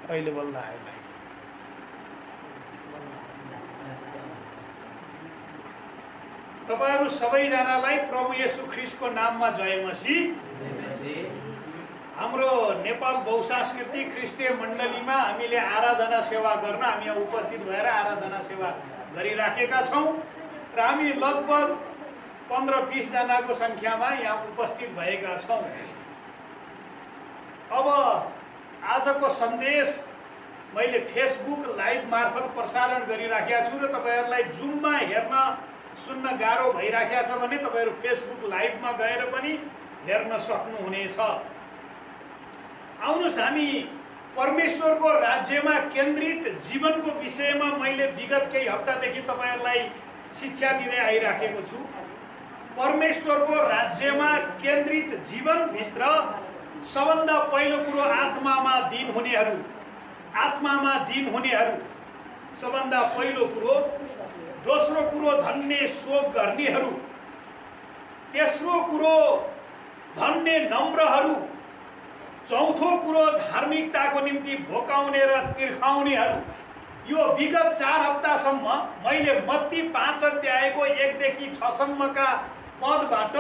अहिले बल्ल आयो। तपाईहरु सबैजनालाई प्रभु येशू ख्रीष्टको नाममा जय मसीह। हाम्रो नेपाल बहुसांस्कृतिक ख्रिस्टीय मण्डलीमा हामीले आराधना सेवा गर्न हामी यहाँ उपस्थित भएर आराधना सेवा गरिराखेका छौं र हामी लगभग 15-20 जनाको संख्यामा यहाँ उपस्थित भएका छौं। अब आजको सन्देश मैले फेसबुक लाइभ मार्फत प्रसारण गरिराखेका छु र तपाईहरुलाई जुममा हेर्न सुन्न गाह्रो भइराखेको छ भने तपाईहरु फेसबुक लाइभमा गएर पनि हेर्न सक्नुहुनेछ। आउनुस् हामी परमेश्वरको राज्यमा केन्द्रित जीवनको विषयमा मैले विगत केही हप्तादेखि तपाईहरुलाई शिक्षा दिँदै आइराखेको छु। परमेश्वरको राज्यमा केन्द्रित जीवन भित्र सबभन्दा पहिलो कुरो आत्मामा दिन हुनेहरू सबभन्दा पहिलो कुरो। दोस्रो कुरो धन्य शोक गर्नेहरू। तेस्रो कुरो धन्य नम्रहरू। चौथो कुरो धार्मिकताको निम्ति भोकाउने र तिर्खाउनेहरू। यो विगत 4 हप्तासम्म मैले मत्ती 5 अध्यायको 1 देखि 6 सम्मका पदबाट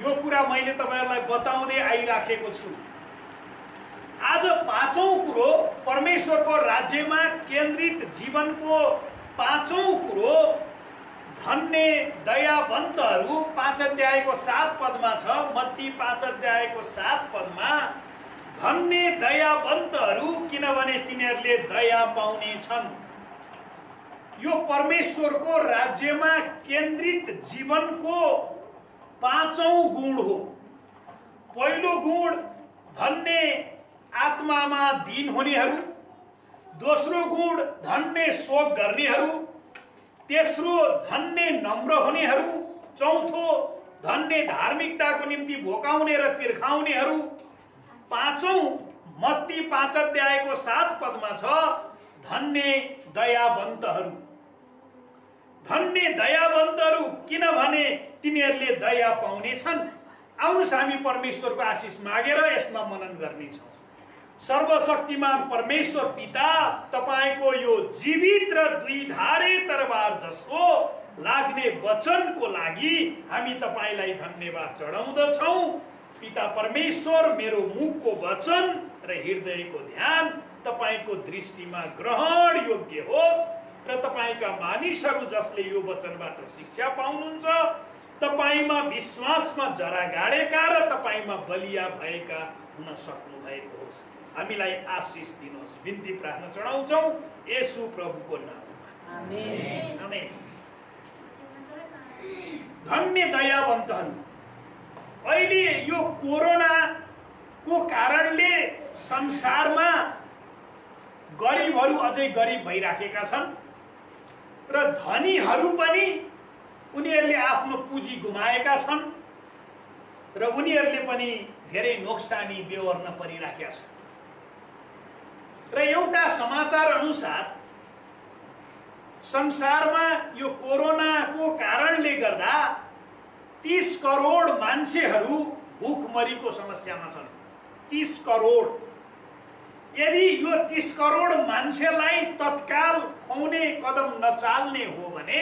यो कुरा मैले तपाईहरुलाई बताउँदै आइराखेको छु। आज पाँचौं कुरो परमेश्वरको राज्यमा केन्द्रित जीवनको पाँचौं कुरो धन्य दयावन्तहरू 5 अध्यायको 7 पदमा छ। मत्ती 5 अध्यायको 7 पदमा धन्य दयावन्तहरू किनभने तिनीहरूले दया पाउने छन्। यो परमेश्वरको राज्यमा केन्द्रित जीवनको पाँचौं गुण हो। पहिलो गुण धन्य आत्मामा दीन हुनेहरू। दोस्रो गुण धन्य शोक गर्नेहरू। तेस्रो धन्य नम्र हुनेहरू। चौथो धन्य धार्मिकताको निम्ति भोकाउने र तिर्खाउनेहरू। पाँचौं मत्ती 5 अध्यायको 7 पदमा छ धन्य दयावन्तहरू। धन्य दयावन्तहरू किनभने तिनीहरूले दया पाउने छन्। आउनुस् हामी परमेश्वरको आशिष मागेर यसमा मनन गर्नेछौँ। सर्वशक्तिमान परमेश्वर पिता, तपाईको यो जीवित र द्विधारे तरबार जसको लाग्ने वचनको लागि हामी तपाईलाई धन्यवाद चढाउँदछौँ। पिता परमेश्वर, मेरो मुखको वचन र हृदयको ध्यान तपाईको दृष्टिमा ग्रहण योग्य होस् र तपाईका मानिसहरू जसले यो वचनबाट शिक्षा पाउनुहुन्छ तपाईमा विश्वासमा जरा गाडेका र तपाईमा बलिया भएका हुन सक्नु भएको होस्। हामीलाई आशिष दिनुहोस्। बिन्ती प्रार्थना चढाउँछौँ येशू प्रभुको नाममा। आमेन। आमेन। धन्य दयावन्तहरू। अहिले यो कोरोनाको कारणले संसारमा गरिबहरू अझै गरिब भइराखेका छन् र धनीहरू पनि उनीहरूले आफ्नो पुँजी गुमाएका छन् र उनीहरूले पनि धेरै नोक्सानी बेहोर्न परिराखेका छन्। र एउटा समाचार अनुसार संसारमा यो कोरोनाको कारणले गर्दा 30 करोड मान्छेहरू भुखमरीको समस्यामा छन्। 30 करोड। यदि यो 30 करोड मान्छेलाई तत्काल खुवाउने कदम नचाल्ने हो भने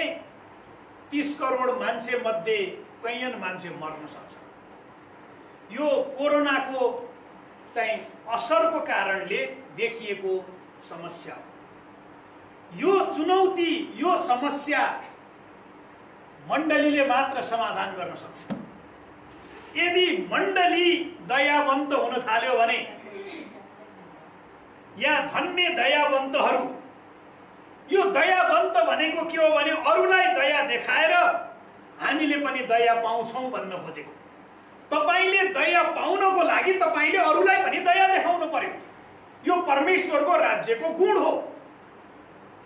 30 करोड मान्छे मध्ये कैयन मान्छे मर्न सक्छ। यो कोरोनाको चाहिँ असरको कारणले देखिएको समस्या हो। यो चुनौती, यो समस्या मण्डलीले मात्र समाधान गर्न सक्छ। यदि मण्डली दयावन्त हुन थाल्यो भने, या धन्य दयावन्तहरू, यो दयावन्त भनेको के हो भने अरूलाई दया देखाएर हामीले पनि दया पाउँछौं भन्न खोजेको। तपाईले दया पाउनको लागि तपाईले अरूलाई पनि दया देखाउनु पर्यो। यो परमेश्वरको राज्यको गुण हो।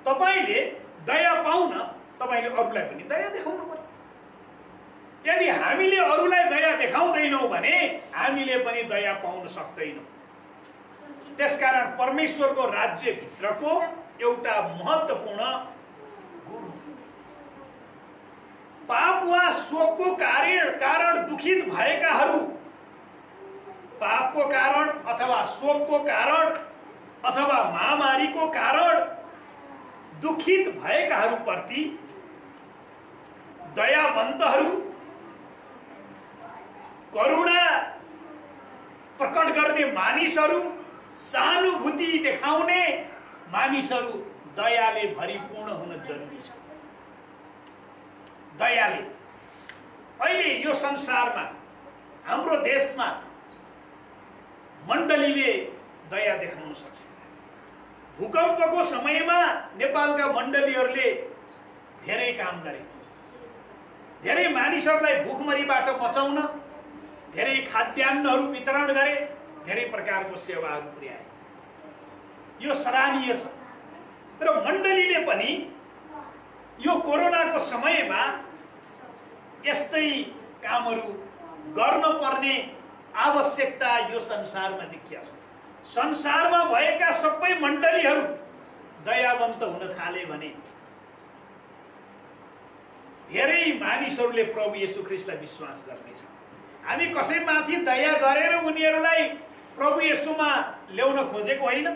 तपाईले दया पाउन तपाईले अरूलाई पनि दया देखाउनु पर्यो। यदि हामीले अरूलाई दया देखाउँदैनौं भने हामीले पनि दया पाउन सक्दैनौं। त्यसकारण परमेश्वरको राज्य भित्रको एउटा महत्त्वपूर्ण गुण पाप वा शोकको कारण दुखित भएकाहरू, पापको कारण अथवा शोकको कारण अथवा महामारीको कारण दुखित भएकाहरूप्रति दयावन्तहरू, करुणा प्रकट गर्ने मानिसहरू, सहानुभूति देखाउने मानिसहरू दयाले भरिपूर्ण हुन जरुरी छ। दयाले अहिले यो संसारमा, हाम्रो देशमा मण्डलीले दया देखाउन सक्छ। भूकम्पको समयमा नेपालका मण्डलीहरूले धेरै काम गरे। धेरै मानिसहरूलाई भूखमरीबाट बचाउन धेरै खाद्यान्नहरू वितरण गरे, धेरै प्रकारको सेवाहरू पुर्याए। यो सराहनीय छ। र मण्डलीले पनि यो कोरोनाको समयमा यस्तै कामहरू गर्न पर्ने आवश्यकता यो संसारमा देखिया छ। संसारमा भएका सबै मण्डलीहरू दयावन्त हुन थाले भने धेरै मानिसहरूले प्रभु येशू ख्रीष्टलाई विश्वास गर्नेछ। हामी कसैमाथि दया गरेर उनीहरूलाई प्रभु येशूमा ल्याउन खोजेको होइन,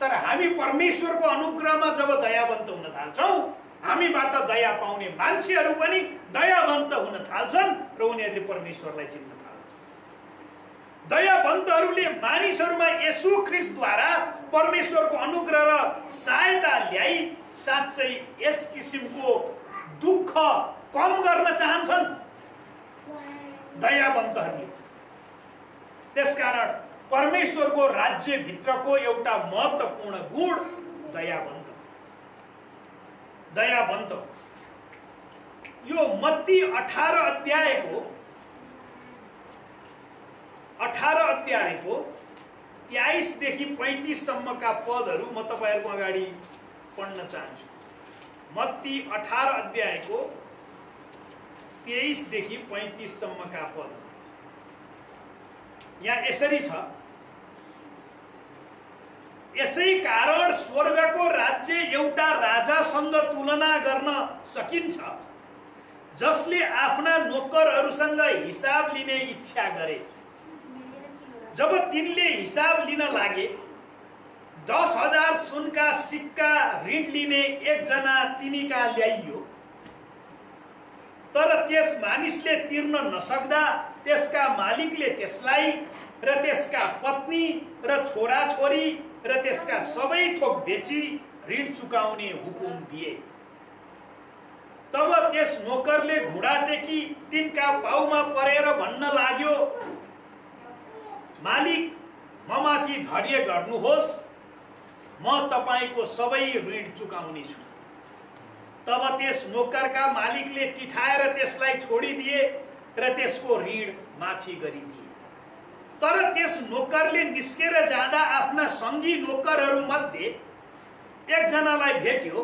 तर हामी परमेश्वरको अनुग्रहमा जब दयावन्त हुन थाल्छौँ, हामीबाट दया पाउने मान्छेहरू पनि दयावन्त हुन थाल्छन् र उनीहरूले परमेश्वरलाई चिन्न थाल्छन्। दयावन्तहरूले मानिसहरूमा येशू ख्रीष्टद्वारा परमेश्वरको अनुग्रह र सहायता ल्याई साँच्चै यस किसिमको दुःख कम गर्न चाहन्छन् दयावन्तहरूले। त्यसकारण परमेश्वरको राज्यभित्रको एउटा महत्त्वपूर्ण गुण दयावन्त। दयावन्त यो मत्ती 18 अध्यायको 23 देखि 35 सम्मका पदहरू म तपाईहरुको अगाडि पढ्न चाहन्छु। मत्ती 18 अध्यायको 23 देखि 35 सम्मका पद। यहाँ यसरी छ, यसै कारण स्वर्गको राज्य एउटा राजासँग तुलना गर्न सकिन्छ जसले आफ्ना नोकरहरूसँग हिसाब लिने इच्छा गरे। जब तिनले हिसाब लिन लागे 10,000 सुनका सिक्का ऋण लिने एकजना तिनीका ल्याइयो। तर त्यस मानिसले तिर्न नसक्दा त्यसका मालिकले त्यसलाई र त्यसका पत्नी र छोराछोरी र त्यसका सबै थोक बेची ऋण चुकाउने हुकुम दिए। तब त्यस नोकरले घुँडा टेकी तिनका पाउमा परेर भन्न लाग्यो, मालिक, ममाथि धैर्य गर्नुहोस्, म तपाईको सबै ऋण चुकाउने छु। तब त्यस नोकरका मालिकले टिठाएर त्यसलाई छोडिदिए र त्यसको ऋण माफी गरिदिए। तर त्यस नोकरले निस्केर जाँदा आफ्ना सङ्गी नोकरहरू मध्ये एकजनालाई भेट्यो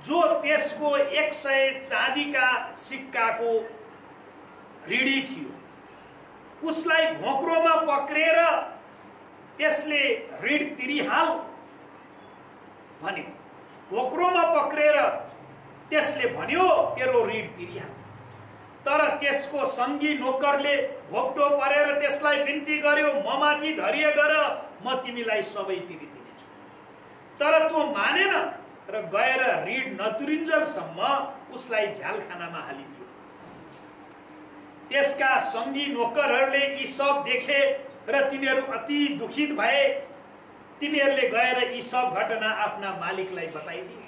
जो त्यसको 100 चाँदीका सिक्काको ऋणी थियो। उसलाई घोक्रोमा पक्रेर त्यसले ऋण तिरिहाल भन्यो। घोक्रोमा पक्रेर त्यसले भन्यो, तेरो ऋण तिरिहाल। तर त्यसको सङ्गी नोकरले घोप्टो परेर त्यसलाई बिन्ती गर्यो, ममाथि धैर्य गर, म तिमीलाई सबै तिरिदिनेछु। तर त्यो मानेन र गएर ऋण नतिरिन्जेलसम्म उसलाई झ्यालखानामा हालिदियो। त्यसका सङ्गी नोकरहरूले यी सब देखे र तिनीहरू अति दुखित भए। तिनीहरूले गएर यी सब घटना आफ्ना मालिकलाई बताइदिए।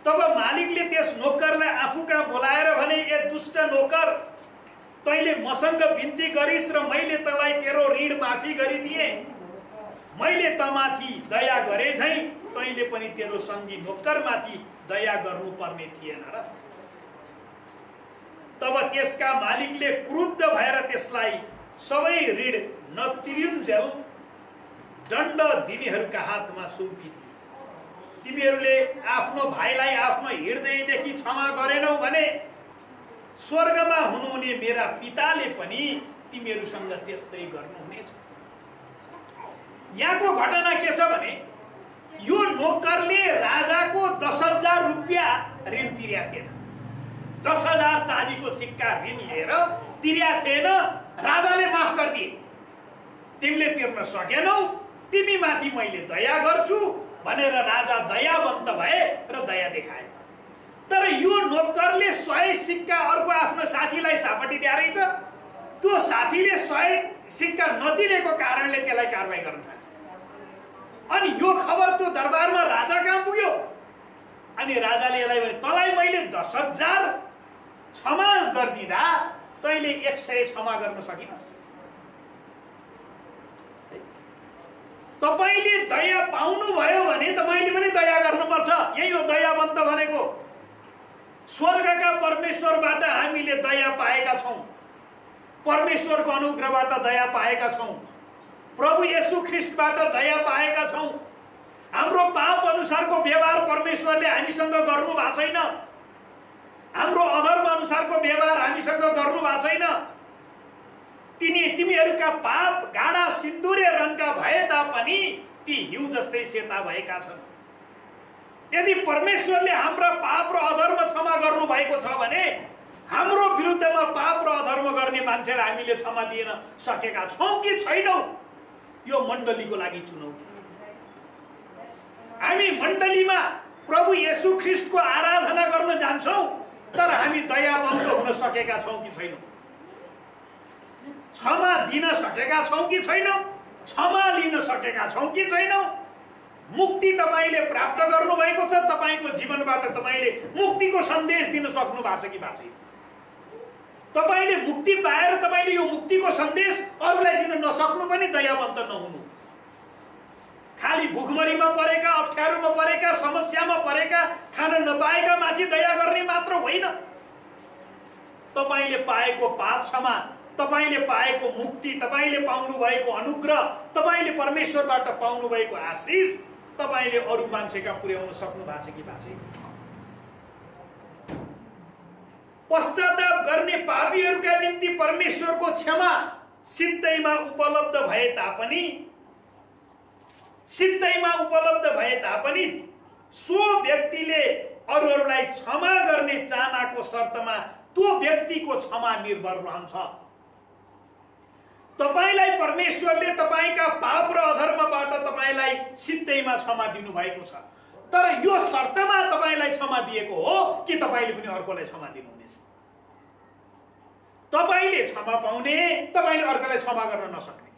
तब मालिकले त्यस नोकरलाई आफूका बोलाएर भने, ए दुष्ट नोकर, तैले मसँग बिन्ती गरिस् र मैले तँलाई तेरो ऋण माफी गरिदिए। मैले तँमाथि दया गरे झैं तैले पनि तेरो सङ्गी नोकरमाथि दया गर्नुपर्ने थिएन र? तब त्यसका मालिकले क्रुद्ध भएर त्यसलाई सबै ऋण नतिरिन्जेल दण्ड दिनेहरूका हातमा सुम्पिदिए। तिमीहरूले आफ्नो भाइलाई आफ्नो हृदयदेखि क्षमा गरेनौ भने स्वर्गमा हुनुहुने मेरा पिताले पनि तिमीहरूसँग त्यस्तै गर्नुहुनेछ। यहाँको घटना के छ भने यो नोकरले राजाको 10,000 रुपियाँ ऋण तिर्या थिएन। 10,000 चाँदीको सिक्का ऋण लिएर तिर्या थिएन। राजाले माफ गरिदिए। तिमीले तिर्न सकेनौ, तिमी माथि मैले दया गर्छु भनेर राजा दयावन्त भए र दया देखाए। तर यो नोकरले 100 सिक्का अर्को आफ्नो साथीलाई सापटी दिया रहेछ। त्यो साथीले 100 सिक्का नदिएको कारणले त्यसलाई कारबाही गर्न थाल्यो। अनि यो खबर त्यो दरबारमा राजा कहाँ पुग्यो। अनि राजाले यसलाई भने तँलाई मैले 10,000 क्षमा गरिदिँदा तैँले 100 क्षमा गर्न सकिनस्। तपाईले दया पाउनु भयो भने तपाईले पनि दया गर्नुपर्छ। यही हो दयावन्त भनेको। स्वर्गका परमेश्वरबाट हामीले दया पाएका छौं। परमेश्वरको अनुग्रहबाट दया पाएका छौं। प्रभु येशू ख्रीष्टबाट दया पाएका छौं। हाम्रो पाप अनुसारको व्यवहार परमेश्वरले हामीसँग गर्नु भएको छैन। हाम्रो अधर्म अनुसारको व्यवहार हामीसँग गर्नु भएको छैन। तिमीहरूका पाप गाढा सिन्दुरे रङका भए तापनि ती हिउँ जस्तै सेता भएका छन्। यदि परमेश्वरले हाम्रा पाप र अधर्म क्षमा गर्नु भएको छ भने हाम्रो विरुद्धमा पाप र अधर्म गर्ने मान्छेलाई हामीले क्षमा दिन सकेका छौं कि छैनौं, यो मण्डलीको लागि चुनौती। हामी मण्डलीमा प्रभु येशू ख्रीष्टको आराधना गर्न जान्छौं, तर हामी दयावन्त हुन सकेका छौं कि छैनौं, क्षमा दिन सकेका छौं कि छैनौं, क्षमा लिन सकेका छौं कि छैनौं। मुक्ति तपाईले प्राप्त गर्नु भएको छ। तपाईको जीवनबाट तपाईले मुक्तिको सन्देश दिन सक्नु भएको छ कि भएको छैन। तपाईले मुक्ति पाएर तपाईले यो मुक्तिको सन्देश अरूलाई दिन नसक्नु पनि दयावन्त नहुनु। खाली भुखमरीमा परेका, अप्ठ्यारोमा परेका, समस्यामा परेका, खान नपाएका माथि दया गर्ने मात्र होइन। तपाईले पाएको पाप क्षमा, तपाईले पाएको मुक्ति, तपाईले पाउनु भएको अनुग्रह, तपाईले परमेश्वरबाट पाउनु भएको आशीष तपाईले अरू मान्छेका पुर्याउन सक्नु भएको छ कि भएको छैन। पश्चाताप गर्ने पापीहरूका निम्ति परमेश्वरको क्षमा सित्तैमा उपलब्ध भए तापनि सो व्यक्तिले अरूहरूलाई क्षमा गर्ने चाहनाको शर्तमा त्यो व्यक्तिको क्षमा निर्भर रहन्छ। तपाईलाई परमेश्वरले तपाईका पाप र अधर्मबाट तपाईलाई सित्तैमा क्षमा दिनु भएको छ। तर यो शर्तमा तपाईलाई क्षमा दिएको हो कि तपाईले पनि अर्कोलाई क्षमा दिनुहुनेछ। तपाईले क्षमा पाउने, तपाईले अर्कोलाई क्षमा गर्न नसक्ने,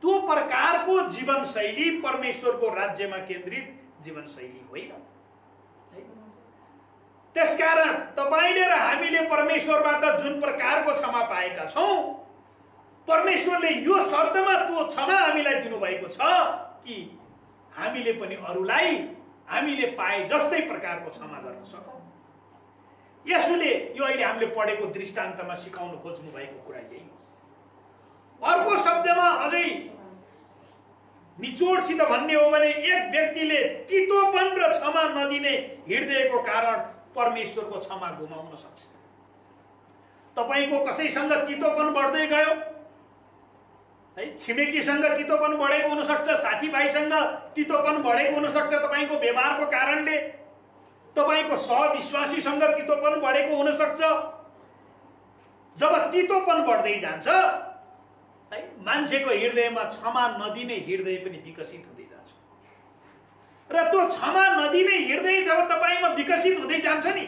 त्यो प्रकारको जीवनशैली परमेश्वरको राज्यमा केन्द्रित जीवनशैली होइन। त्यसकारण तपाईले र हामीले परमेश्वरबाट जुन प्रकारको क्षमा पाएका छौं, परमेश्वरले यो शर्तमा त्यो क्षमा हामीलाई दिनुभएको छ कि हामीले पनि अरूलाई हामीले पाए जस्तै प्रकारको क्षमा गर्न सकौं। यसुले यो अहिले हामीले पढेको दृष्टान्तमा सिकाउन खोज्नु भएको कुरा यही हो। अर्को शब्दमा अझै निचोडसित भन्ने हो भने एक व्यक्तिले तितोपन र क्षमा नदिने हृदयको कारण परमेश्वरको क्षमा गुमाउन सक्छ। तपाईको कसैसँग तितोपन बढ्दै गयो है, छिमेकीसँग तितोपन बढेको हुन सक्छ, साथीभाइसँग तितोपन बढेको हुन सक्छ, तपाईको व्यवहारको कारणले तपाईको सहविश्वासीसँग तितोपन बढेको हुन सक्छ। जब तितोपन बढ्दै जान्छ है, मान्छेको हृदयमा क्षमा नदिने हृदय पनि विकसित हुँदै जान्छ। र त्यो क्षमा नदिने हृदय जब तपाईमा विकसित हुँदै जान्छ नि,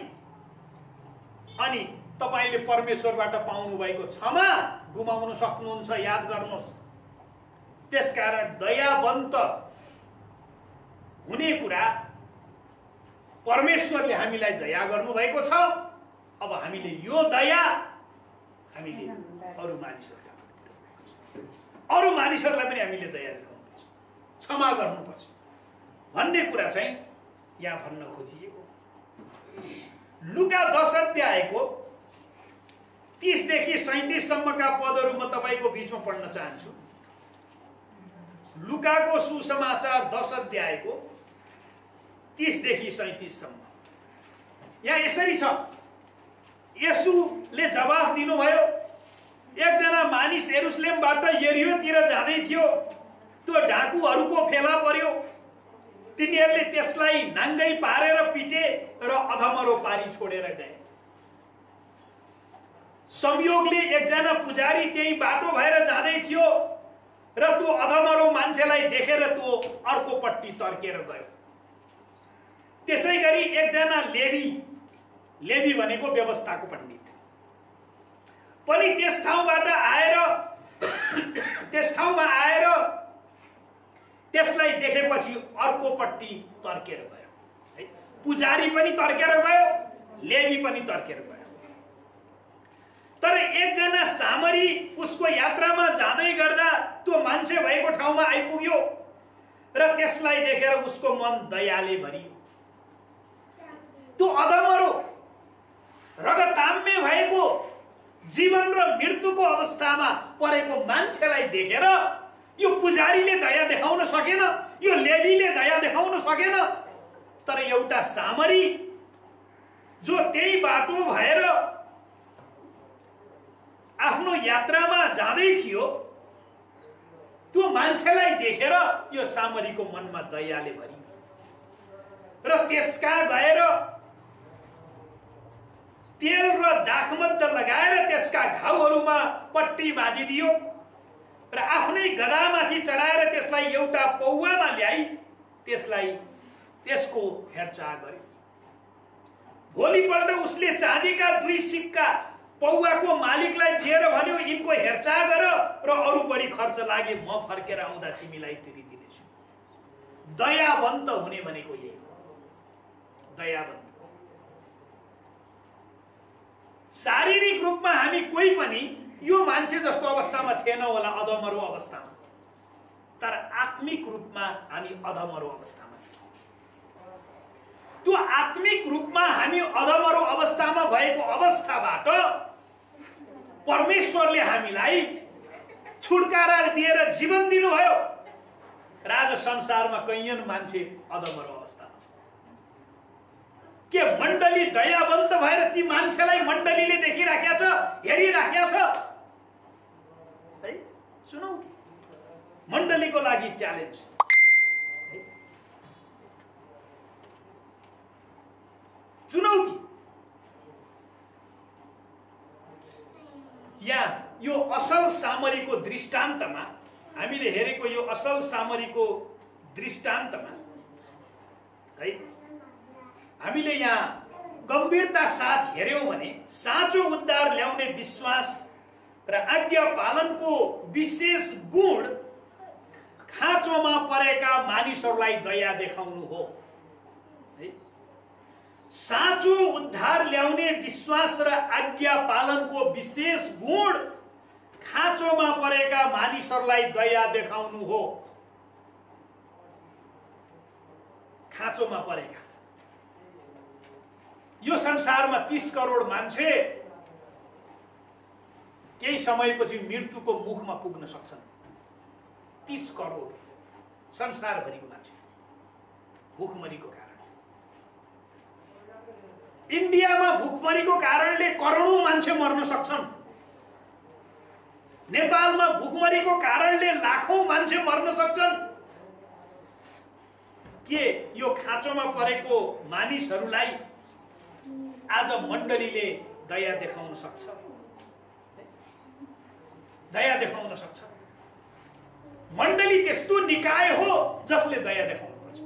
अनि तपाईले परमेश्वरबाट पाउनु भएको क्षमा गुमाउन सक्नुहुन्छ। याद गर्नुहोस्। त्यसकारण दयावन्त हुने कुरा, परमेश्वरले हामीलाई दया गर्नु भएको छ। अब हामीले यो दया हामीले अरू मानिसहरूलाई पनि हामीले दया देखाउनुपर्छ, क्षमा गर्नुपर्छ भन्ने कुरा चाहिँ यहाँ भन्न खोजिएको। लुका 10 अध्यायको 30 देखि 37 सम्मका पदहरू म तपाईको बीचमा पढ्न चाहन्छु। लुकाको सुसमाचार 10 अध्यायको 30 देखि 37 सम्म। यहाँ यसरी छ। येशूले जवाफ दिनुभयो, एकजना मानिस यरुशलेमबाट यरिहोतिर जाँदै थियो। त्यो डाकुहरूको फेला पर्यो। तिनीहरूले त्यसलाई नाङ्गै पारेर पिटे र अधमरो पारी छोडेर गए। संयोगले एकजना पुजारी त्यही बाटो भएर जाँदै थियो। र त्यो अधमरो मान्छेलाई देखेर त्यो अर्कोपट्टि तर्केर गयो। त्यसै गरी एकजना लेवी भनेको व्यवस्थाको पण्डित पनि त्यस ठाउँमा आएर त्यसलाई देखेपछि अर्कोपट्टि तर्केर गयो। पुजारी पनि तर्केर गयो, लेवी पनि तर्केर गयो। तर एकजना सामरी उसको यात्रामा जाँदै गर्दा त्यो मान्छे भएको ठाउँमा आइपुग्यो र त्यसलाई देखेर उसको मन दयाले भरियो। त्यो अधमरो रगताम्य भएको जीवन र मृत्युको अवस्थामा परेको मान्छेलाई देखेर यो पुजारीले दया देखाउन सकेन, यो लेवीले दया देखाउन सकेन। तर एउटा सामरी जो त्यही बाटो भएर आफ्नो यात्रामा जाँदै थियो, त्यो मान्छेलाई देखेर यो सामरीको मनमा दयाले भरियो र त्यसका गएर तेल र दाखमद्द लगाएर त्यसका घाउहरूमा पट्टी बाँधिदियो र आफ्नै गधामाथि चढाएर त्यसलाई एउटा पौवामा ल्याई त्यसको हेरचाह गर्यो। भोलिपल्ट उसले चाँदीका 2 सिक्का पौवाको मालिकलाई दिएर भन्यो, यिनको हेरचाह गर र अरू बढी खर्च लागे म फर्केर आउँदा तिमीलाई तिरिदिनेछु। दयावन्त हुने भनेको यही हो, दयावन्त। शारीरिक रूपमा हामी कोही पनि यो मान्छे जस्तो अवस्थामा थिएन होला, अधमरो अवस्थामा, तर आत्मिक रूपमा हामी अधमरो अवस्थामा। त्यो आत्मिक रूपमा हामी अधमरो अवस्थामा भएको अवस्थाबाट परमेश्वरले हामीलाई छुटकारा दिएर जीवन दिनुभयो। राज संसारमा कैयन मान्छे अधमरो अवस्थामा छ। के मण्डली दयावन्त भएर ती मान्छेलाई मण्डलीले देखिराखेको छ, हेरिराखेको छ? है, चुनौती मण्डलीको लागि च्यालेन्ज। चुनौती या यो असल सामरीको दृष्टान्तमा हामीले हेरेको यो असल सामरीको दृष्टान्तमा है हामीले यहाँ गम्भीरता साथ हेर्यौं भने साँचो उद्धार ल्याउने विश्वास र आज्ञा पालनको विशेष गुण खाँचोमा परेका मानिसहरूलाई दया देखाउनु हो। साँचो उद्धार ल्याउने विश्वास र आज्ञा पालनको विशेष गुण खाँचोमा परेका मानिसहरूलाई दया देखाउनु हो। खाँचोमा परेका यो संसारमा 30 करोड मान्छे केही समयपछि मृत्युको मुखमा पुग्न सक्छन्। 30 करोड संसारभरिको मान्छे भुखमरीको कारण। इन्डियामा भुखमरीको कारणले करोडौं मान्छे मर्न सक्छन्। नेपालमा भुखमरीको कारणले लाखौं मान्छे मर्न सक्छन्। के यो खाँचोमा परेको मानिसहरूलाई आज मण्डलीले दया देखाउन सक्छ? दया देखाउन सक्छ। मण्डली त्यस्तो निकाय हो जसले दया देखाउनुपर्छ।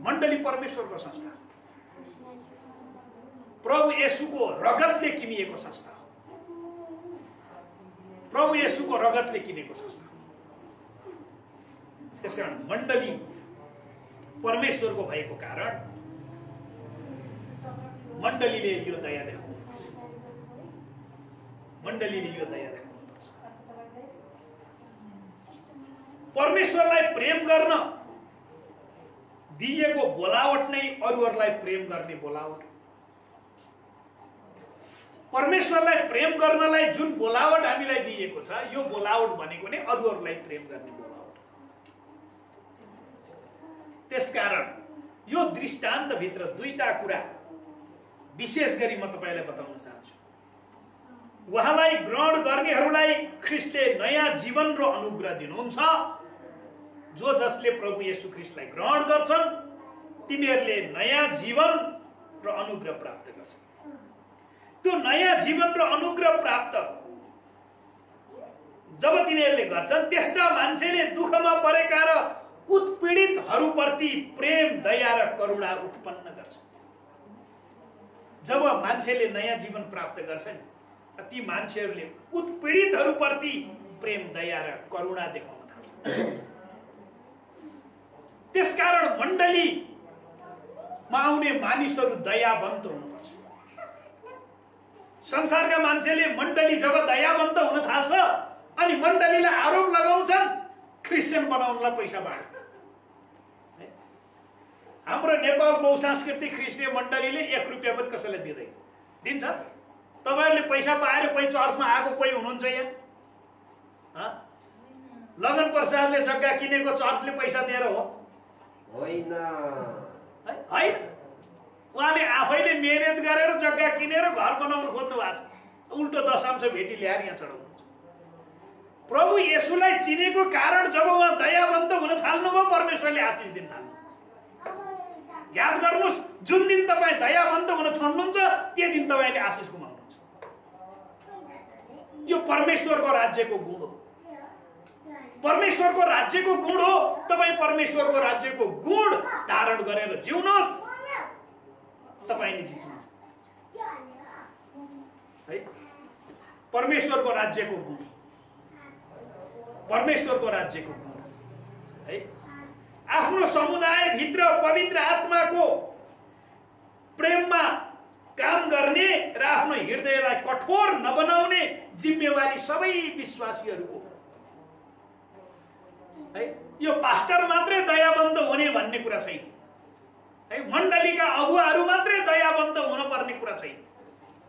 मण्डली परमेश्वरको संस्था, प्रभु येशूको रगतले किनिएको संस्था हो। प्रभु येशूको रगतले किनेको संस्था। त्यसैकारण मण्डली परमेश्वरको भएको कारण मण्डलीले यो दया देखाउनुपर्छ। मण्डलीले यो दया देखाउनुपर्छ। परमेश्वरलाई प्रेम गर्न दिएको बोलावट नै अरूहरूलाई प्रेम गर्ने बोलावट। परमेश्वरलाई प्रेम गर्नलाई जुन बोलावट हामीलाई दिएको छ, यो बोलावट भनेको नै अरूहरूलाई प्रेम गर्ने बोलावट। त्यसकारण यो दृष्टान्त भित्र दुईटा कुरा विशेष गरी म तपाईलाई बताउन चाहन्छु। उहाँलाई ग्रहण गर्नेहरूलाई ख्रीष्टले नयाँ जीवन र अनुग्रह दिनुहुन्छ। जो जसले प्रभु येशू ख्रीष्टलाई ग्रहण गर्छन् तिनीहरूले नयाँ जीवन र अनुग्रह प्राप्त गर्छन्। त्यो नयाँ जीवन र अनुग्रह प्राप्त जब तिनीहरूले गर्छन् त्यस्ता मान्छेले दुःखमा परेका र उत्पीडितहरूप्रति प्रेम, दया र करुणा उत्पन्न गर्छ। जब मान्छेले नयाँ जीवन प्राप्त गर्छन् ती मान्छेहरूले उत्पीडितहरूप्रति प्रेम, दया र करुणा देखाउन थाल्छन्। त्यसकारण मण्डलीमा आउने मानिसहरू दयावन्त हुनुपर्छ। संसारका मान्छेले मण्डली जब दयावन्त हुन थाल्छ अनि मण्डलीलाई आरोप लगाउँछन् क्रिस्चियन बनाउनलाई पैसा बाँड्छ। हाम्रो नेपाल बहुसांस्कृतिक ख्रिस्टीय मण्डलीले 1 रुपियाँ पनि कसैलाई दिँदैन। दिन्छ? तपाईहरुले पैसा पाएर कोही चर्चमा आएको कोही हुनुहुन्छ यहाँ? लगन प्रसादले जग्गा किनेको चर्चले पैसा दिएर हो? होइन। उहाँले आफैले मेहनत गरेर जग्गा किनेर घर बनाउन खोज्नु भएको छ। उल्टो दशांश भेटी ल्याएर यहाँ चढाउनुहुन्छ। प्रभु येशूलाई चिनेको कारण जब उहाँ दयावन्त हुन थाल्नुभयो परमेश्वरले आशिष दिन थाल्नु। याद गर्नुहोस्, जुन दिन तपाईँ दयावन्त हुन छोड्नुहुन्छ त्यो दिन तपाईँले आशिष गुमाउनुहुन्छ। यो परमेश्वरको राज्यको गुण हो। परमेश्वरको राज्यको गुण हो। तपाईँ परमेश्वरको राज्यको गुण धारण गरेर जिउनुहोस्, तपाईले जित्नुहुन्छ है। परमेश्वरको राज्यको गुण, परमेश्वरको राज्यको गुण है। आफ्नो समुदाय भित्र पवित्र आत्माको प्रेममा काम गर्ने र आफ्नो हृदयलाई कठोर नबनाउने जिम्मेवारी सबै विश्वासीहरूको है। यो पास्टर मात्रै दयावन्त हुने भन्ने कुरा छैन है। मण्डलीका अगुवाहरू मात्रै दयावन्त हुन पर्ने कुरा छैन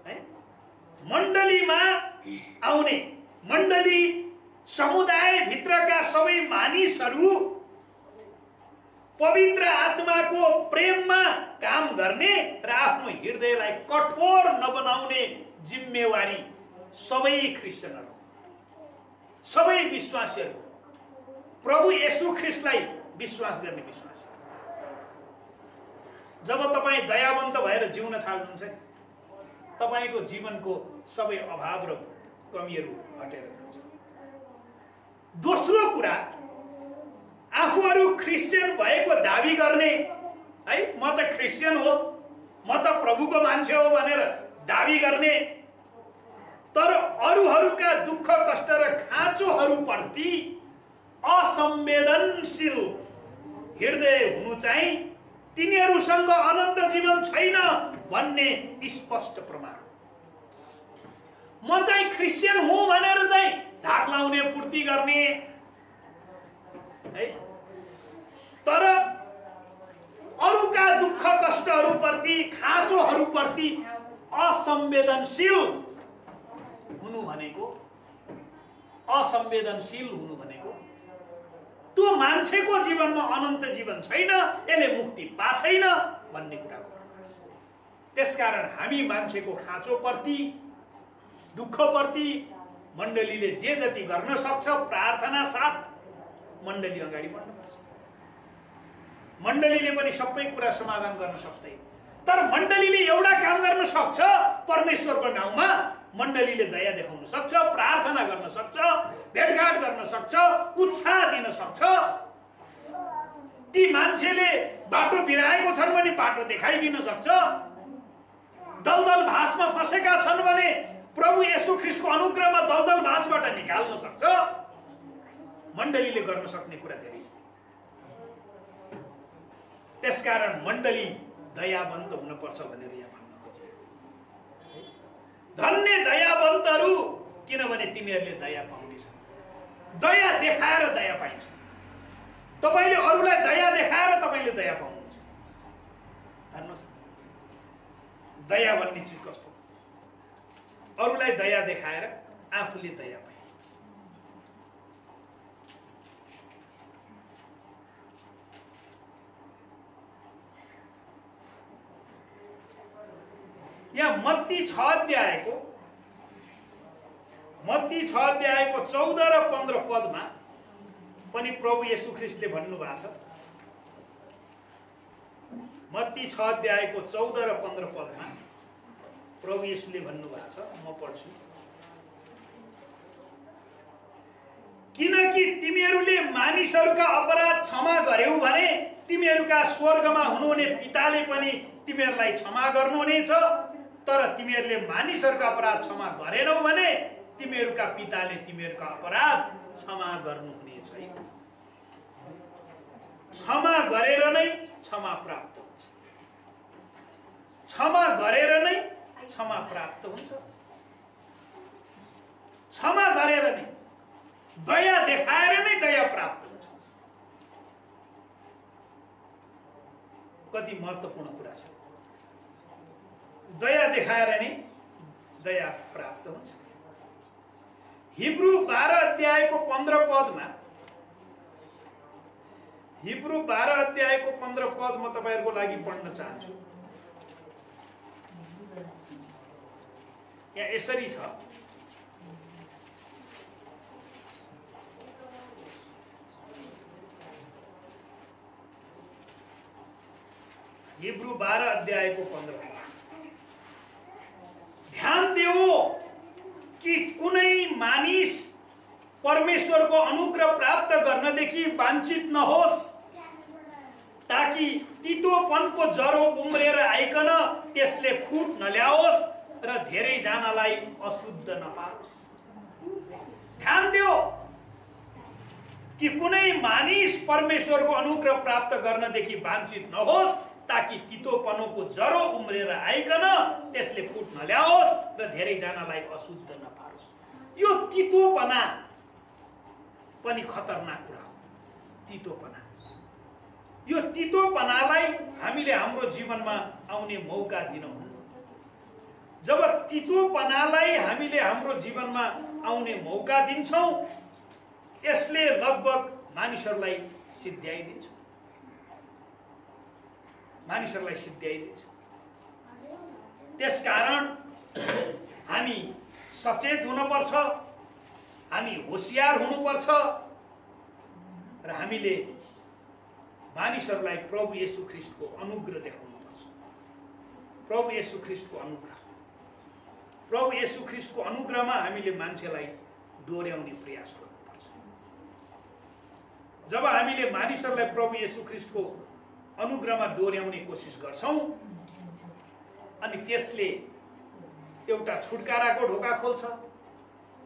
है। मण्डलीमा आउने, मण्डली समुदाय भित्रका सबै मानिसहरू पवित्र आत्माको प्रेममा काम गर्ने र आफ्नो हृदयलाई कठोर नबनाउने जिम्मेवारी सबै क्रिस्चियनहरू, सबै विश्वासीहरू, प्रभु येशू ख्रीष्टलाई विश्वास गर्ने विश्वासी। जब तपाईँ दयावन्त भएर जिउन थाल्नुहुन्छ तपाईको जीवनको सबै अभाव र कमीहरू हटेर जान्छ। दोस्रो कुरा, आफूहरू क्रिस्चियन भएको दाबी गर्ने है, म त क्रिस्चियन हो, म त प्रभुको मान्छे हो भनेर दाबी गर्ने, तर अरूहरूका दुःख कष्ट र खाँचोहरूप्रति असंवेदनशील हृदय हुनु चाहिँ तिनीहरूसँग अनन्त जीवन छैन भन्ने स्पष्ट प्रमाण। म चाहिँ क्रिस्चियन हुँ भनेर चाहिँ ढाक लाउने, फुर्ती गर्ने है, तर अरूका दुःख कष्टहरूप्रति, खाँचोहरूप्रति असंवेदनशील हुनु भनेको, असंवेदनशील हुनु भनेको त्यो मान्छेको जीवनमा अनन्त जीवन छैन, यसले मुक्ति पाछैन भन्ने कुरा हो। त्यसकारण हामी मान्छेको खाँचोप्रति, दुःखप्रति मण्डलीले जे जति गर्न सक्छ प्रार्थना साथ मण्डली अगाडि बढ्नुपर्छ। मण्डलीले पनि सबै कुरा समाधान गर्न सक्दैन, तर मण्डलीले एउटा काम गर्न सक्छ, परमेश्वरको नाउँमा मण्डलीले दया देखाउन सक्छ, प्रार्थना गर्न सक्छ, भेटघाट गर्न सक्छ, उत्साह दिन सक्छ। ती मान्छेले बाटो बिराएको छन् भने बाटो देखाइदिन सक्छ। दलदल भासमा फसेका छन् भने प्रभु येशू ख्रीष्टको अनुग्रहमा दलदल भासबाट निकाल्न सक्छ। मण्डलीले गर्न सक्ने कुरा धेरै छ। त्यसकारण मण्डली दयावन्त हुनुपर्छ भनेर यहाँ भन्न खोजेको। धन्य दयावन्तहरू, किनभने तिनीहरूले दया पाउनेछन्। दया देखाएर दया पाइन्छ। तपाईले अरूलाई दया देखाएर तपाईले दया पाउनुहुन्छ। हेर्नुहोस्, दया भन्ने चिज कस्तो, अरूलाई दया देखाएर आफूले दया पाइन्छ। यहाँ मत्ती 6 अध्यायको 14 र 15 पदमा पनि प्रभु येशू ख्रीष्टले भन्नुभएको छ। मत्ती 6 अध्यायको 14 र 15 पदमा प्रभु येशूले भन्नुभएको छ, म पढ्छु। किनकि तिमीहरूले मानिसहरूका अपराध क्षमा गर्यौ भने तिमीहरूका स्वर्गमा हुनुहुने पिताले पनि तिमीहरूलाई क्षमा गर्नुहुनेछ। तर तिमीहरूले मानिसहरूका अपराध क्षमा गरेनौ भने तिमीहरूका पिताले तिमीहरूका अपराध क्षमा गर्नुहुने छैन। क्षमा गरेर नै क्षमा प्राप्त हुन्छ। क्षमा गरेर नै क्षमा प्राप्त हुन्छ। क्षमा गरेर नै, दया देखाएर नै दया प्राप्त हुन्छ। कति महत्त्वपूर्ण कुरा छ। दया देखाएर नै दया प्राप्त हुन्छ। हिब्रू 12 अध्यायको 15 पदमा, हिब्रू 12 अध्यायको 15 पद म तपाईहरुको लागि पढ्न चाहन्छु। यहाँ यसरी छ, हिब्रू 12 अध्यायको 15 पद, ध्यान देऊ कि कुनै मानिस परमेश्वरको अनुग्रह प्राप्त गर्नदेखि वञ्चित नहोस्, ताकि तितोपनको जरो उम्रेर आइकन त्यसले फुट नल्याओस् र धेरै जनालाई अशुद्ध नपारोस्। ध्यान देऊ कि कुनै मानिस परमेश्वरको अनुग्रह प्राप्त गर्नदेखि वञ्चित नहोस्, ताकि तितोपनको जरो उम्रेर आइकन त्यसले फुट नल्याओस् र धेरै जनालाई अशुद्ध नपारोस्। यो तितोपना पनि खतरनाक कुरा हो। तितोपना, यो तितोपनालाई हामीले हाम्रो जीवनमा आउने मौका दिनुहुन्न। जब तितोपनालाई हामीले हाम्रो जीवनमा आउने मौका दिन्छौं, यसले लगभग मानिसहरूलाई सिद्ध्याइदिन्छ। मानिसहरूलाई सिद्ध्याइदिन्छ। त्यसकारण हामी सचेत हुनुपर्छ, हामी होशियार हुनुपर्छ र हामीले मानिसहरूलाई प्रभु येशू ख्रीष्टको अनुग्रह देखाउनुपर्छ। प्रभु येशू ख्रीष्टको अनुग्रह, प्रभु येशू ख्रीष्टको अनुग्रहमा हामीले मान्छेलाई डोर्याउने प्रयास गर्नुपर्छ। जब हामीले मानिसहरूलाई प्रभु येशू ख्रीष्टको अनुग्रहमा डोर्याउने कोसिस गर्छौं, अनि त्यसले एउटा छुटकाराको ढोका खोल्छ,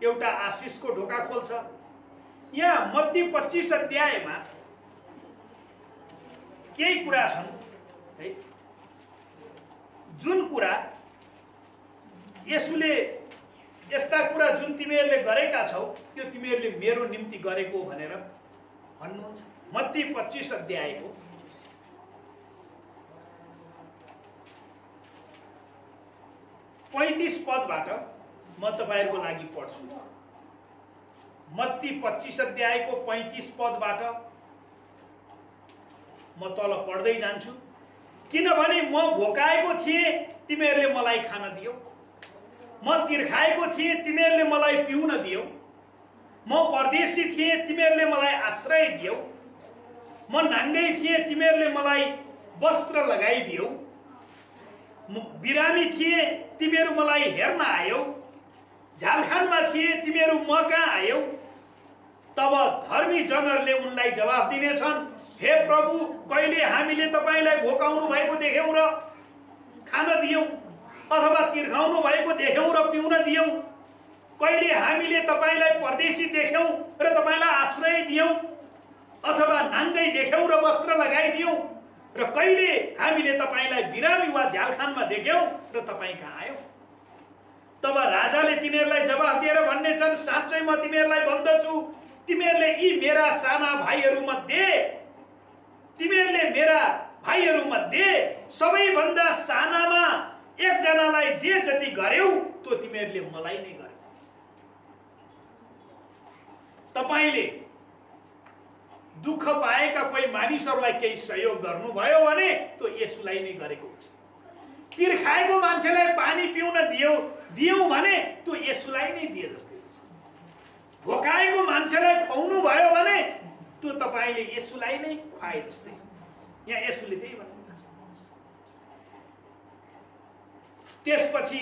एउटा आशिषको ढोका खोल्छ। यहाँ मत्ती 25 अध्यायमा केही कुरा छन् है, जुन कुरा येशूले यस्ता कुरा जुन तिमीहरूले गरेका छौ त्यो तिमीहरूले मेरो निम्ति गरेको भनेर भन्नुहुन्छ। मत्ती 25 अध्यायको 35 पदबाट म तपाईहरुको लागि पढ्छु। मत्ती 25 अध्यायको 35 पदबाट म तल पढ्दै जान्छु। किनभने म भोकाएको थिएँ, तिमीहरूले मलाई खान दियौ, म तिर्खाएको थिएँ, तिमीहरूले मलाई पिउन दियौ, म परदेशी थिएँ, तिमीहरूले मलाई आश्रय दियौ, म नाङ्गै थिएँ, तिमीहरूले मलाई वस्त्र लगाइदियौ, म बिरामी थिएँ, तिमीहरू मलाई हेर्न आयौ, झ्यालखानमा थिए, तिमीहरू म कहाँ आयौ। तब धर्मी जनहरूले उनलाई जवाफ दिनेछन्, हे प्रभु, कहिले हामीले तपाईलाई भोकाउनु भएको देख्यौं र खान दियौं, अथवा तिर्खाउनु भएको देख्यौं र पिउन दियौं? कहिले हामीले तपाईलाई परदेशी देख्यौं र तपाईलाई आश्रय दियौं, अथवा नाङ्गै देख्यौं र वस्त्र लगाइदियौं? र कहिले हामीले तपाईलाई बिरामी वा झ्यालखानमा देख्यौं र तपाई कहाँ आयौं? तब राजाले तिनीहरूलाई जवाफ दिएर भन्नेछन्, साँच्चै म तिमीहरूलाई भन्दछु, तिमीहरूले यी मेरा साना भाइहरू मध्ये सबैभन्दा सानामा एकजनालाई जे जति गर्यौ त्यो तिमीहरूले मलाई नै गर्यौ। तपाईले दुःख पाएका कोही मानिसहरूलाई केही सहयोग गर्नुभयो भने त्यो येशूलाई नै गरेको हुन्छ। तिर्खाएको मान्छेलाई पानी पिउन दियौ भने त्यो येशूलाई नै दिए जस्तै हुन्छ। भोकाएको मान्छेलाई खुवाउनु भयो भने त्यो तपाईले येशूलाई नै खुवाए जस्तै। यहाँ येशूले त्यही भन्नुहुन्छ। त्यसपछि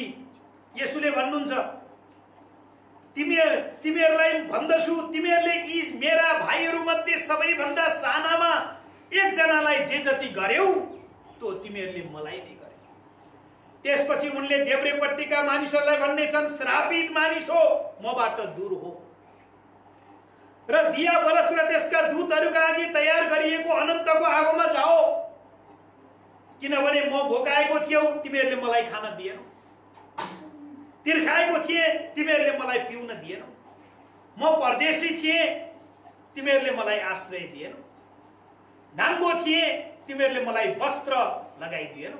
येशूले भन्नुहुन्छ, तिमीहरूलाई भन्दछु, तिमीहरूले यी मेरा भाइहरू मध्ये सबैभन्दा सानामा एकजनालाई जे जति गर्यौ त्यो तिमीहरूले मलाई नै गरे। त्यसपछि उनले देब्रेपट्टिका मानिसहरूलाई भन्ने छन्, श्रापित मानिस हो, मबाट दूर हो र दियाबलस र त्यसका दूतहरूका लागि तयार गरिएको अनन्तको आगोमा जाओ, किनभने म भोकाएको थियौ, तिमीहरूले मलाई खान दिएनौ, तिर्खाएको थिए, तिमीहरूले मलाई पिउन दिएनौ, म परदेशी थिए, तिमीहरूले मलाई आश्रय दिएनौ, नाङ्गो थिए, तिमीहरूले मलाई वस्त्र लगाइदिएनौ,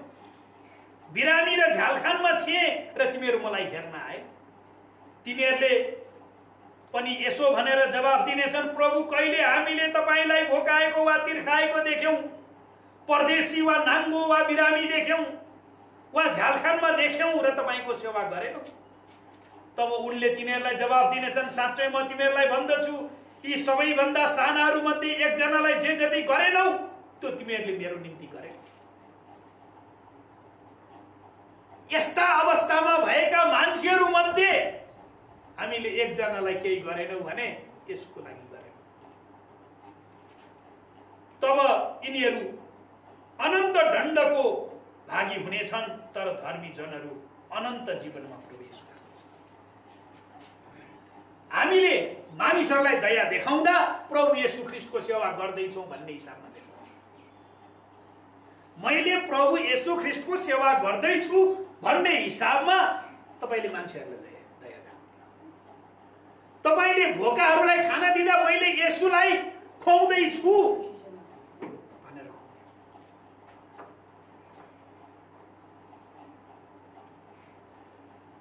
बिरामी र झ्यालखानमा थिए र तिमीहरू मलाई हेर्न आए। तिनीहरूले पनि यसो भनेर जवाब दिनेछन्, प्रभु, कहिले हामीले तपाईलाई भोकाएको वा तिर्खाएको देख्यौं, परदेशी वा नाङ्गो वा बिरामी देख्यौं वा झ्यालखानमा देख्यौं र तपाईको सेवा गरेनौं? तब उनले तिनीहरूलाई जवाब दिनेछन्, साँच्चै म तिमीहरूलाई भन्दछु, यी सबैभन्दा सानाहरू मध्ये एकजनालाई जे जति गरेनौ त्यो तिमीहरूले मेरो निम्ति गरे। यस्ता अवस्थामा भएका मान्छेहरू मध्ये हामीले एकजनालाई केही गरेनौं भने यसको लागि गरेनौं। तब यिनीहरू अनन्त दण्डको भागी हुनेछन्, तर धर्मी जनहरू अनन्त जीवनमा प्रवेश गर्छन्। हामीले मानिसहरूलाई दया देखाउँदा प्रभु येशू ख्रीष्टको सेवा गर्दैछौँ भन्ने हिसाबमा देखाउने। मैले प्रभु येशू ख्रीष्टको सेवा गर्दैछु भन्ने हिसाबमा तपाईले मान्छेहरूलाई दया देखाउनु। तपाईले भोकाहरूलाई खाना दिँदा मैले येशूलाई खुवाउँदैछु भनेर।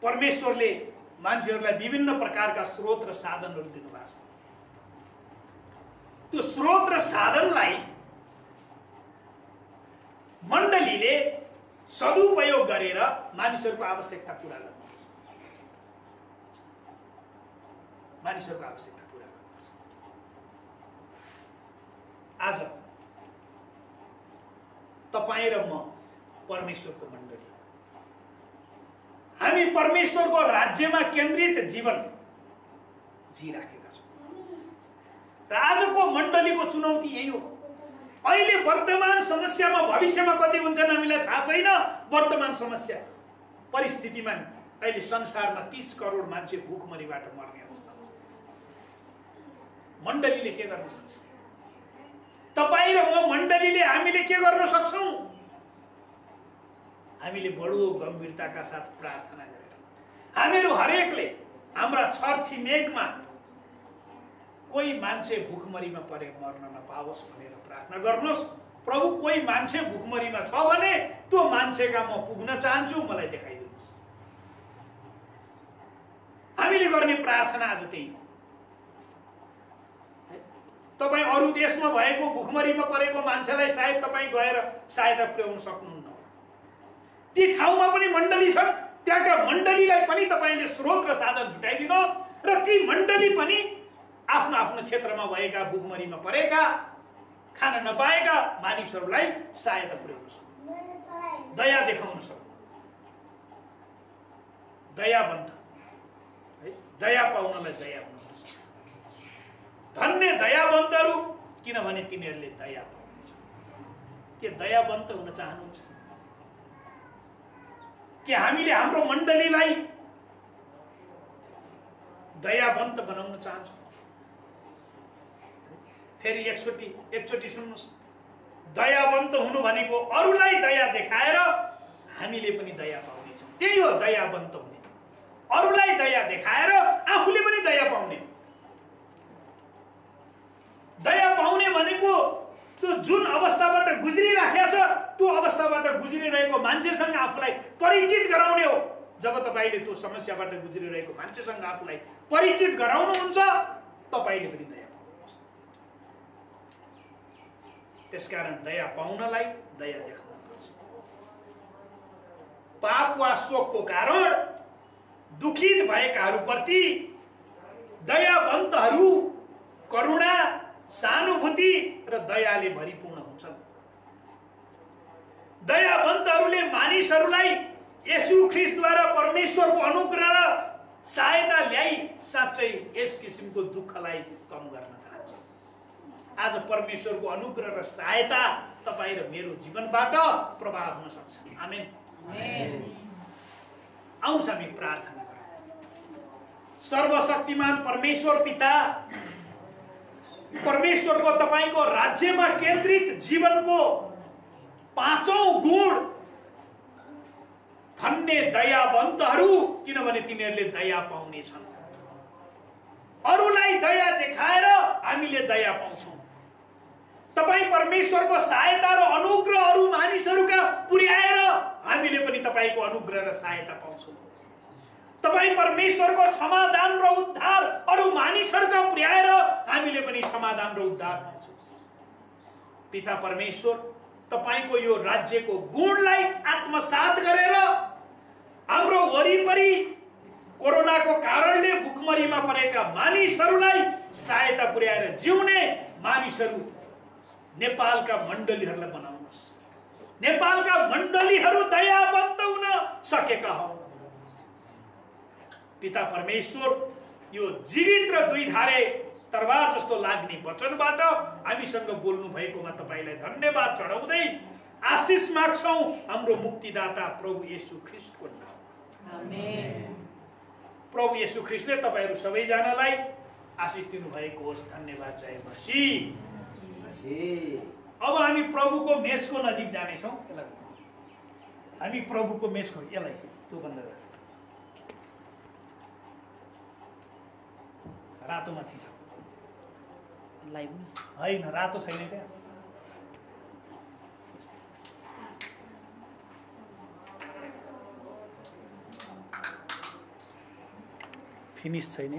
परमेश्वरले मान्छेहरूलाई विभिन्न प्रकारका स्रोत र साधनहरू दिनुभएको छ। त्यो स्रोत र साधनलाई मण्डलीले सदुपयोग गरेर मानिसहरूको आवश्यकता पूरा गर्नुपर्छ। मानिसहरूको आवश्यकता पूरा गर्नुपर्छ। आज तपाईँ र म परमेश्वरको मण्डली, हामी परमेश्वरको राज्यमा केन्द्रित जीवन जिराखेका छौँ। र आजको मण्डलीको चुनौती यही हो। अहिले वर्तमान समस्यामा भविष्यमा कति हुन्छन् हामीलाई थाहा छैन। वर्तमान समस्या परिस्थितिमा अहिले संसारमा 30 करोड मान्छे भुखमरीबाट मर्ने अवस्था छ। मण्डलीले के गर्न सक्छ? तपाईँ र म मण्डलीले हामीले के गर्न सक्छौँ? हामीले बडो गम्भीरताका साथ प्रार्थना गरेर हामीहरू हरेकले हाम्रा छरछिमेकमा कोही मान्छे भुखमरीमा परे मर्न नपाओस् भनेर प्रार्थना गर्नुहोस्। प्रभु, कोही मान्छे भुखमरीमा छ भने त्यो मान्छेका म पुग्न चाहन्छु, मलाई देखाइदिनुहोस्। हामीले गर्ने प्रार्थना आज त्यही हो। तपाईँ अरू देशमा भएको भुखमरीमा परेको मान्छेलाई सायद तपाईँ गएर सहायता पुर्याउन सक्नुहुन्न। ती ठाउँमा पनि मण्डली छन्, त्यहाँका मण्डलीलाई पनि तपाईँले स्रोत र साधन जुटाइदिनुहोस् र ती मण्डली पनि आफ्नो आफ्नो क्षेत्रमा भएका भुखमरीमा परेका खान नपाएका मानिसहरूलाई सहायता पुर्याउन सक्नु, दया देखाउन सक्नु। दयावन्त है, दया पाउनलाई दया हुनुपर्छ। धन्य दयावन्तहरू, किनभने तिनीहरूले दया पाउनुहुन्छ। के दयावन्त हुन चाहनुहुन्छ? कि हामीले हाम्रो मण्डलीलाई दयावन्त बनाउन चाहन्छौँ? फेरि एकचोटि सुन्नुहोस्। दयावन्त हुनु भनेको अरूलाई दया देखाएर हामीले पनि दया पाउनेछौँ, त्यही हो दयावन्त हुने। अरूलाई दया देखाएर आफूले पनि दया पाउने। दया पाउने भनेको त्यो जुन अवस्थाबाट गुज्रिराखेको छ त्यो अवस्थाबाट गुज्रिरहेको मान्छेसँग आफूलाई परिचित गराउने हो। जब तपाईले त्यो समस्याबाट गुज्रिरहेको मान्छेसँग आफूलाई परिचित गराउनुहुन्छ, तपाईले पनि दया पाउनुहुन्छ। त्यसकारण दया पाउनलाई दया देखाउनुपर्छ। पाप वा शोकको कारण दुखित भएकाहरूप्रति दयावन्तहरू करुणा, सहानुभूति र दयाले भरिपूर्ण हुन्छन्। दयावन्तहरूले मानिसहरूलाई येशू ख्रीष्टद्वारा परमेश्वरको अनुग्रह र सहायता ल्याई साँच्चै यस किसिमको दुःखलाई कम गर्न चाहन्छु। आज परमेश्वरको अनुग्रह र सहायता तपाईँ र मेरो जीवनबाट प्रभाव हुन सक्छ। आमेन। आउनुहोस् हामी प्रार्थना गरौँ। सर्वशक्तिमान परमेश्वर पिता, परमेश्वरको तपाईको राज्यमा केन्द्रित जीवनको पाँचौं गुण धन्य दयावन्तहरू, किनभने तिनीहरूले दया पाउनेछन्। अरूलाई दया देखाएर हामीले दया पाउँछौँ। तपाईँ परमेश्वरको सहायता र अनुग्रह अरू मानिसहरूका पुर्याएर हामीले पनि तपाईको अनुग्रह र सहायता पाउँछौँ। तपाईँ परमेश्वरको समाधान र उद्धार अरू मानिसहरूका पुर्याएर हामीले पनि समाधान र उद्धार पाउँछौँ। पिता परमेश्वर, तपाईको यो राज्यको गुणलाई आत्मसात गरेर हाम्रो वरिपरि कोरोनाको कारणले भुकमरीमा परेका मानिसहरूलाई सहायता पुर्याएर जिउने मानिसहरू नेपालका मण्डलीहरूलाई बनाउनुहोस्। नेपालका मण्डलीहरू दयावन्त हुन सकेका हौ। पिता परमेश्वर, यो जीवित र दुईधारे तरबार जस्तो लाग्ने वचनबाट हामीसँग बोल्नु भएकोमा तपाईलाई धन्यवाद चढाउँदै आशिष माग्छौं हाम्रो मुक्तिदाता प्रभु येशू ख्रीष्टको नाममा। आमेन। प्रभु येशू ख्रीष्टले तपाईहरु सबैजनालाई आशिष दिनु भएको होस्। धन्यवाद। जय मसीह। अब हामी प्रभुको मेसको नजिक जानेछौं। हामी प्रभुको मेसको यसलाई त्यो बन्द गर। रातो माथि छ लाइभ हैन, रातो छैन त्यहाँ। फिनिश छैन।